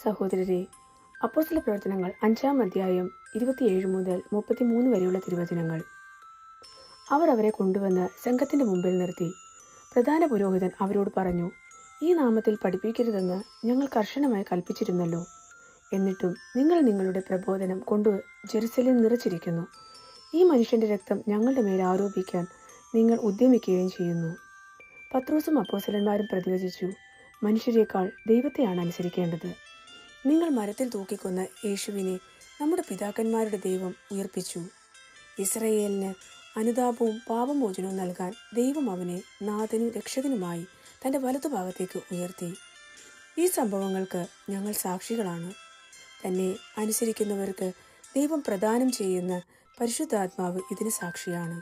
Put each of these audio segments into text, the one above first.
സഹോദരരെ, അപ്പോസ്തല പ്രവർത്തനങ്ങൾ 5-ാം അധ്യായം 27 മുതൽ 33 വരെയുള്ള തിരുവചനങ്ങൾ. അവർ അവരെ കൊണ്ടുവന്ന് സംഘത്തിന്റെ മുമ്പിൽ നിർത്തി. പ്രധാന പുരോഹിതൻ അവരോട് പറഞ്ഞു, ഈ നാമത്തിൽ പഠിപ്പിക്കരുതെന്ന് ഞങ്ങൾ കർശനമായി കൽപ്പിച്ചിരുന്നല്ലോ. എന്നിട്ടും നിങ്ങൾ നിങ്ങളുടെ പ്രബോധനം കൊണ്ട് ജെറുസലേം നിറച്ചിരിക്കുന്നു. ഈ മനുഷ്യന്റെ രക്തം ഞങ്ങളുടെ മേൽ ആരോപിക്കാൻ നിങ്ങൾ ഉദ്യമിക്കുകയും ചെയ്യുന്നു. പത്രോസും അപ്പോസ്തലന്മാരും പ്രതിവചിച്ചു, മനുഷ്യരെക്കാൾ ദൈവത്തെയാണ് അനുസരിക്കേണ്ടത്. നിങ്ങൾ മരത്തിൽ തൂക്കിക്കൊന്ന യേശുവിനെ നമ്മുടെ പിതാക്കന്മാരുടെ ദൈവം ഉയർപ്പിച്ചു. ഇസ്രായേലിന് അനുതാപവും പാപമോചനവും നൽകാൻ ദൈവം അവനെ നാഥനും രക്ഷകനുമായി തൻ്റെ വലതുഭാഗത്തേക്ക് ഉയർത്തി. ഈ സംഭവങ്ങൾക്ക് ഞങ്ങൾ സാക്ഷികളാണ്. തന്നെ അനുസരിക്കുന്നവർക്ക് ദൈവം പ്രദാനം ചെയ്യുന്ന പരിശുദ്ധാത്മാവ് ഇതിന് സാക്ഷിയാണ്.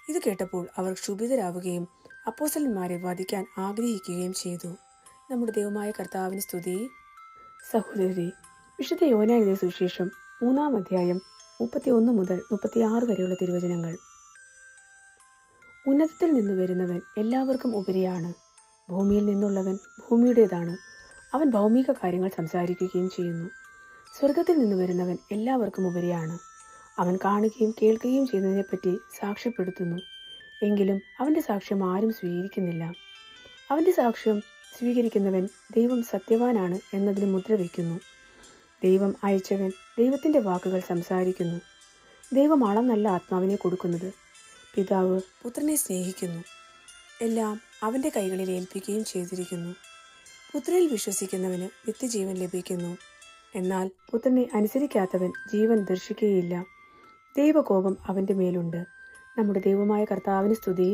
ഇത് കേട്ടപ്പോൾ അവർ ക്ഷുഭിതരാവുകയും അപ്പോസ്തലന്മാരെ വധിക്കാൻ ആഗ്രഹിക്കുകയും ചെയ്തു. നമ്മുടെ ദൈവമായ കർത്താവിന് സ്തുതി. സഹോദരരെ, വിശുദ്ധ യോനാ എഴുതിയ സുവിശേഷം 3-ാം അധ്യായം 31 മുതൽ 36 വരെയുള്ള തിരുവചനങ്ങൾ. ഉന്നതത്തിൽ നിന്ന് വരുന്നവൻ എല്ലാവർക്കും ഉപരിയാണ്. ഭൂമിയിൽ നിന്നുള്ളവൻ ഭൂമിയുടേതാണ്. അവൻ ഭൗമിക കാര്യങ്ങൾ സംസാരിക്കുകയും ചെയ്യുന്നു. സ്വർഗത്തിൽ നിന്ന് വരുന്നവൻ എല്ലാവർക്കും ഉപരിയാണ്. അവൻ കാണുകയും കേൾക്കുകയും ചെയ്യുന്നതിനെപ്പറ്റി സാക്ഷ്യപ്പെടുത്തുന്നു. എങ്കിലും അവൻ്റെ സാക്ഷ്യം ആരും സ്വീകരിക്കുന്നില്ല. അവൻ്റെ സാക്ഷ്യം സ്വീകരിക്കുന്നവൻ ദൈവം സത്യവാനാണ് എന്നതിന് മുദ്ര വയ്ക്കുന്നു. ദൈവം അയച്ചവൻ ദൈവത്തിൻ്റെ വാക്കുകൾ സംസാരിക്കുന്നു. ദൈവം അളന്നല്ല ആത്മാവിനെ കൊടുക്കുന്നത്. പിതാവ് പുത്രനെ സ്നേഹിക്കുന്നു. എല്ലാം അവൻ്റെ കൈകളിൽ ഏൽപ്പിക്കുകയും ചെയ്തിരിക്കുന്നു. പുത്രനിൽ വിശ്വസിക്കുന്നവന് നിത്യജീവൻ ലഭിക്കുന്നു. എന്നാൽ പുത്രനെ അനുസരിക്കാത്തവൻ ജീവൻ ദർശിക്കുകയില്ല. ദൈവകോപം അവൻ്റെ മേലുണ്ട്. നമ്മുടെ ദൈവമായ കർത്താവിന് സ്തുതി.